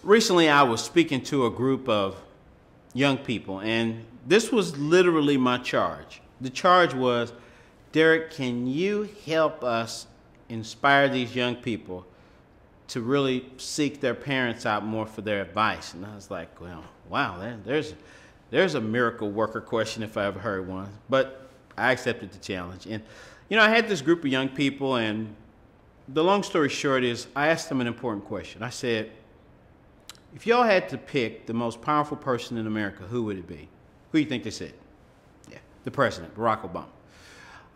Recently, I was speaking to a group of young people, and this was literally my charge. The charge was, Derek, can you help us inspire these young people to really seek their parents out more for their advice? And I was like, well, wow, there's a miracle worker question if I ever heard one. But I accepted the challenge. And, I had this group of young people, and the long story short is I asked them an important question. I said, if y'all had to pick the most powerful person in America, who would it be? Who do you think they said? Yeah, the president, Barack Obama.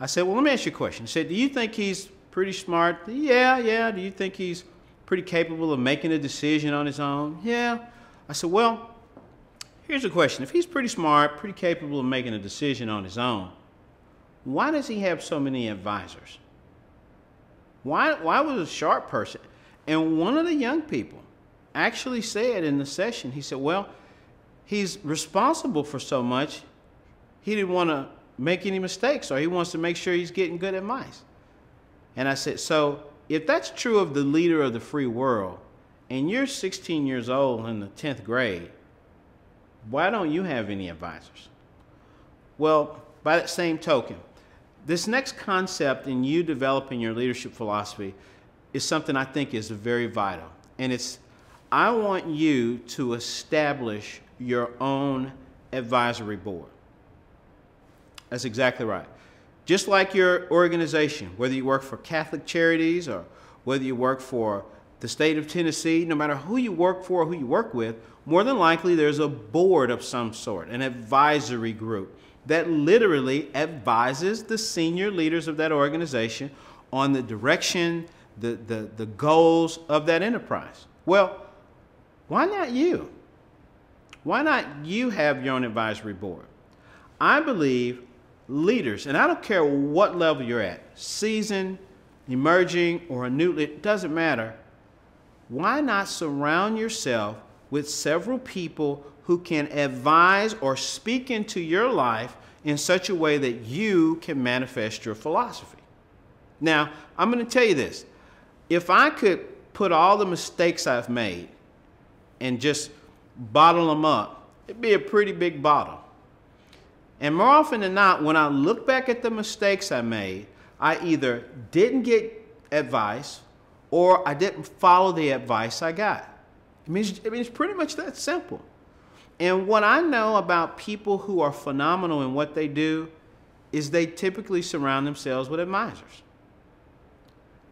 I said, well, let me ask you a question. I said, do you think he's pretty smart? Yeah. Do you think he's pretty capable of making a decision on his own? Yeah. I said, well, here's a question. If he's pretty smart, pretty capable of making a decision on his own, why does he have so many advisors? Why was a sharp person? And one of the young people actually said in the session, he said, well, he's responsible for so much, he didn't want to make any mistakes, or he wants to make sure he's getting good advice. And I said, so if that's true of the leader of the free world, and you're 16 years old in the 10th grade, why don't you have any advisors? Well, by that same token, this next concept in you developing your leadership philosophy is something I think is very vital. And it's, I want you to establish your own advisory board. That's exactly right. Just like your organization, whether you work for Catholic Charities or whether you work for the state of Tennessee, no matter who you work for or who you work with, more than likely there's a board of some sort, an advisory group that literally advises the senior leaders of that organization on the direction, the goals of that enterprise. Well, why not you? Why not you have your own advisory board? I believe leaders, and I don't care what level you're at, seasoned, emerging, or a new leader, it doesn't matter. Why not surround yourself with several people who can advise or speak into your life in such a way that you can manifest your philosophy? Now, I'm going to tell you this. If I could put all the mistakes I've made and just bottle them up, it'd be a pretty big bottle. And more often than not, when I look back at the mistakes I made, I either didn't get advice or I didn't follow the advice I got. I mean, it's pretty much that simple. And what I know about people who are phenomenal in what they do is they typically surround themselves with advisors.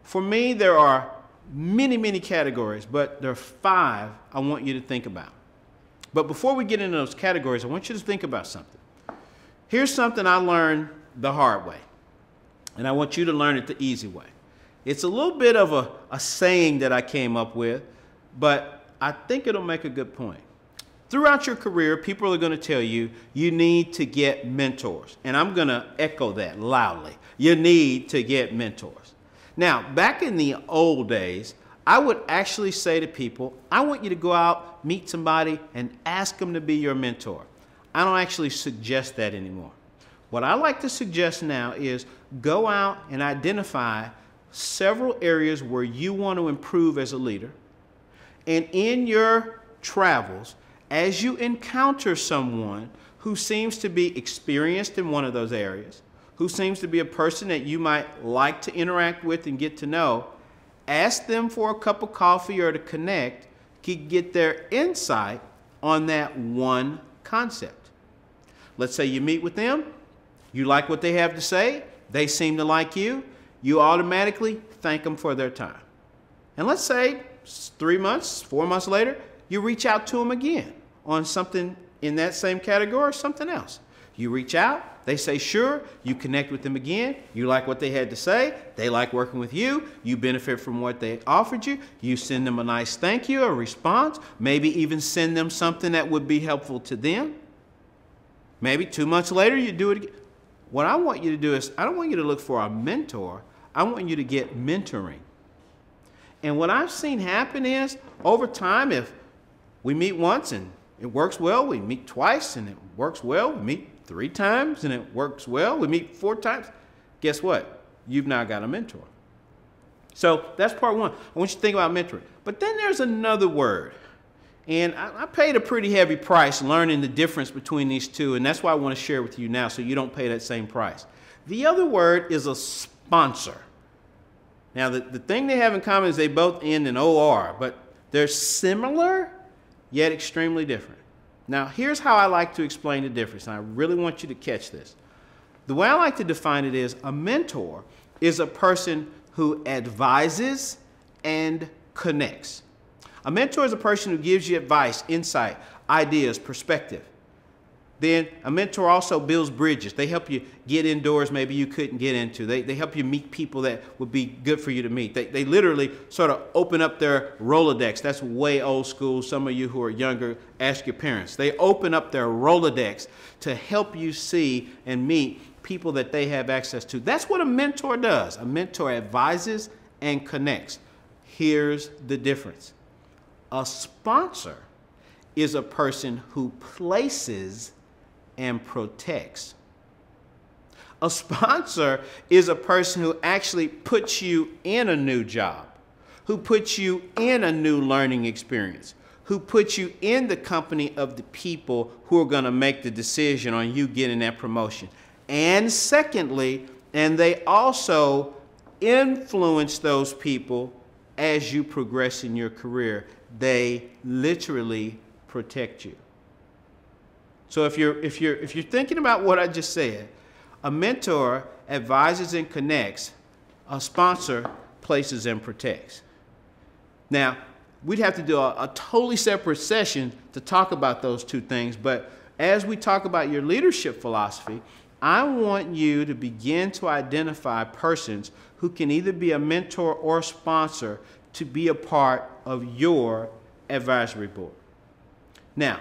For me, there are many categories, but there are 5 I want you to think about. But before we get into those categories, I want you to think about something. Here's something I learned the hard way, and I want you to learn it the easy way. It's a little bit of a saying that I came up with, but I think it'll make a good point. Throughout your career, people are going to tell you, you need to get mentors. And I'm going to echo that loudly. You need to get mentors. Now, back in the old days, I would actually say to people, I want you to go out, meet somebody, and ask them to be your mentor. I don't actually suggest that anymore. What I like to suggest now is go out and identify several areas where you want to improve as a leader. And in your travels, as you encounter someone who seems to be experienced in one of those areas, who seems to be a person that you might like to interact with and get to know, ask them for a cup of coffee or to connect, get their insight on that one concept. Let's say you meet with them, you like what they have to say, they seem to like you, you automatically thank them for their time. And let's say 3 months, 4 months later, you reach out to them again on something in that same category or something else. You reach out, they say sure, you connect with them again, you like what they had to say, they like working with you, you benefit from what they offered you, you send them a nice thank you, a response, maybe even send them something that would be helpful to them. Maybe 2 months later you do it again. What I want you to do is, I don't want you to look for a mentor, I want you to get mentoring. And what I've seen happen is, over time, if we meet once and it works well, we meet twice and it works well, we meet 3 times and it works well, we meet 4 times, guess what? You've now got a mentor. So that's part one. I want you to think about mentoring. But then there's another word. And I paid a pretty heavy price learning the difference between these two, and that's why I want to share with you now so you don't pay that same price. The other word is a sponsor. Now, the thing they have in common is they both end in OR, but they're similar, yet extremely different. Now, here's how I like to explain the difference, and I really want you to catch this. The way I like to define it is a mentor is a person who advises and connects. A mentor is a person who gives you advice, insight, ideas, perspective. Then a mentor also builds bridges. They help you get indoors maybe you couldn't get into. They help you meet people that would be good for you to meet. They literally sort of open up their Rolodex. That's way old school. Some of you who are younger, ask your parents. They open up their Rolodex to help you see and meet people that they have access to. That's what a mentor does. A mentor advises and connects. Here's the difference. A sponsor is a person who places and protects. A sponsor is a person who actually puts you in a new job, who puts you in a new learning experience, who puts you in the company of the people who are going to make the decision on you getting that promotion. And secondly, and they also influence those people as you progress in your career. They literally protect you. So if you're thinking about what I just said, a mentor advises and connects, a sponsor places and protects. Now, we'd have to do a totally separate session to talk about those two things, but as we talk about your leadership philosophy, I want you to begin to identify persons who can either be a mentor or sponsor to be a part of your advisory board. Now,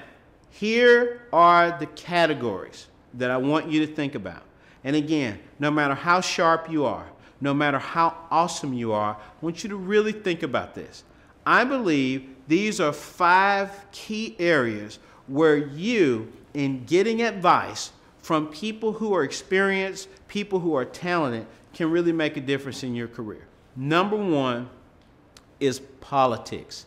here are the categories that I want you to think about. And again, no matter how sharp you are, no matter how awesome you are, I want you to really think about this. I believe these are 5 key areas where you, in getting advice from people who are experienced, people who are talented, can really make a difference in your career. Number 1 is politics.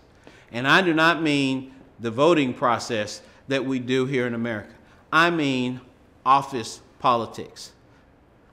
And I do not mean the voting process that we do here in America. I mean office politics.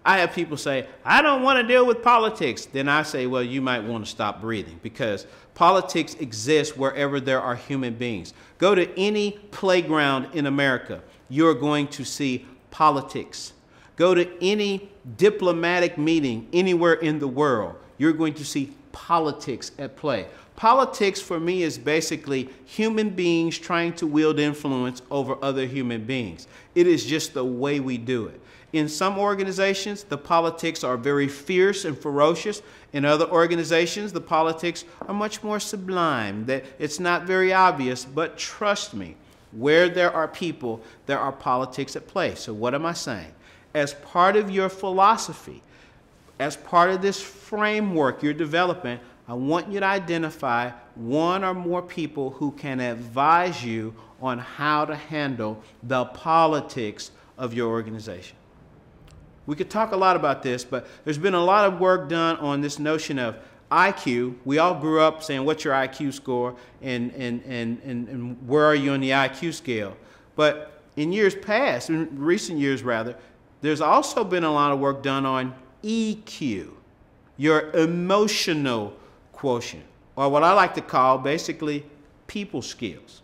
I have people say, I don't want to deal with politics. Then I say, well, you might want to stop breathing, because politics exists wherever there are human beings. Go to any playground in America, you're going to see politics. Go to any diplomatic meeting anywhere in the world, you're going to see politics at play. Politics for me is basically human beings trying to wield influence over other human beings. It is just the way we do it. In some organizations, the politics are very fierce and ferocious. In other organizations, the politics are much more sublime. That it's not very obvious, but trust me, where there are people, there are politics at play. So what am I saying? As part of your philosophy, as part of this framework you're developing, I want you to identify 1 or more people who can advise you on how to handle the politics of your organization. We could talk a lot about this, but there's been a lot of work done on this notion of IQ. We all grew up saying, what's your IQ score, and where are you on the IQ scale? But in years past, in recent years rather, there's also been a lot of work done on EQ, your emotional quotient, or what I like to call basically people skills.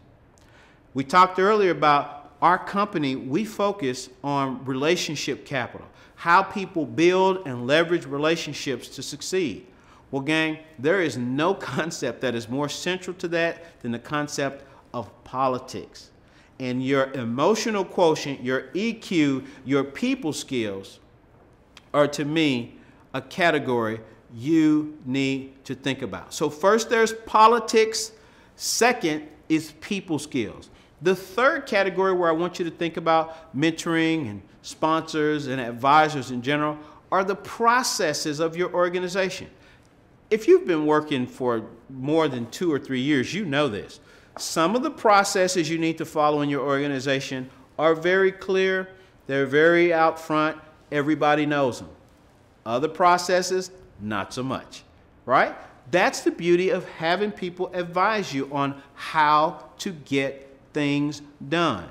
We talked earlier about our company. We focus on relationship capital, how people build and leverage relationships to succeed. Well, gang, there is no concept that is more central to that than the concept of politics. And your emotional quotient, your EQ, your people skills are, to me, a category you need to think about. So first there's politics. Second is people skills. The third category where I want you to think about mentoring and sponsors and advisors in general are the processes of your organization. If you've been working for more than 2 or 3 years, you know this. Some of the processes you need to follow in your organization are very clear. They're very out front. Everybody knows them. Other processes, not so much, right? That's the beauty of having people advise you on how to get things done.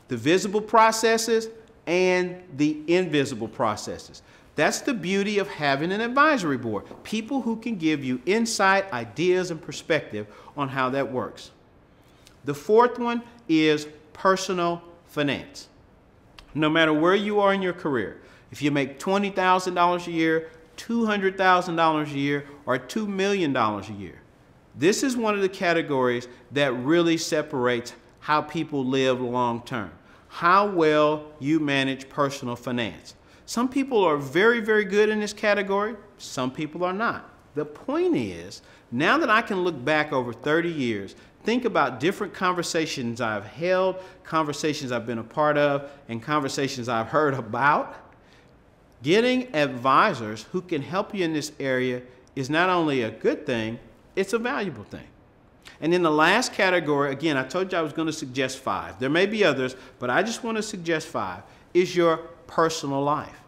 The visible processes and the invisible processes. That's the beauty of having an advisory board. People who can give you insight, ideas, and perspective on how that works. The fourth one is personal finance. No matter where you are in your career, if you make $20,000 a year, $200,000 a year, or $2 million a year, this is one of the categories that really separates how people live long term. How well you manage personal finance. Some people are very, very good in this category. Some people are not. The point is, now that I can look back over 30 years, think about different conversations I've held, conversations I've been a part of, and conversations I've heard about, getting advisors who can help you in this area is not only a good thing, it's a valuable thing. And in the last category, again, I told you I was going to suggest 5. There may be others, but I just want to suggest 5, is your personal life.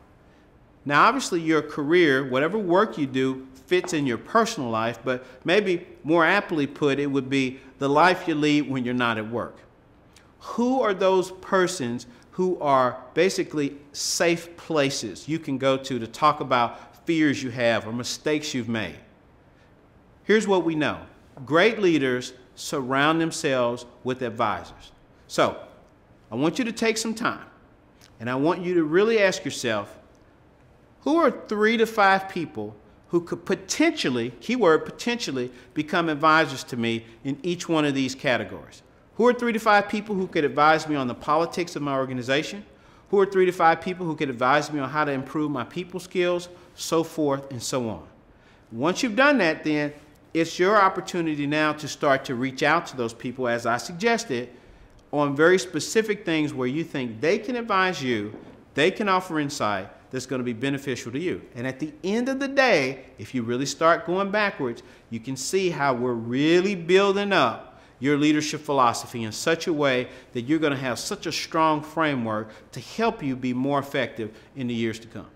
Now, obviously, your career, whatever work you do, fits in your personal life, but maybe more aptly put, it would be the life you lead when you're not at work. Who are those persons who are basically safe places you can go to talk about fears you have or mistakes you've made? Here's what we know. Great leaders surround themselves with advisors. So, I want you to take some time, and I want you to really ask yourself, who are 3 to 5 people who could potentially, keyword potentially, become advisors to me in each one of these categories? Who are 3 to 5 people who could advise me on the politics of my organization? Who are 3 to 5 people who could advise me on how to improve my people skills, so forth and so on? Once you've done that, then it's your opportunity now to start to reach out to those people, as I suggested, on very specific things where you think they can advise you, they can offer insight that's going to be beneficial to you. And at the end of the day, if you really start going backwards, you can see how we're really building up your leadership philosophy in such a way that you're going to have such a strong framework to help you be more effective in the years to come.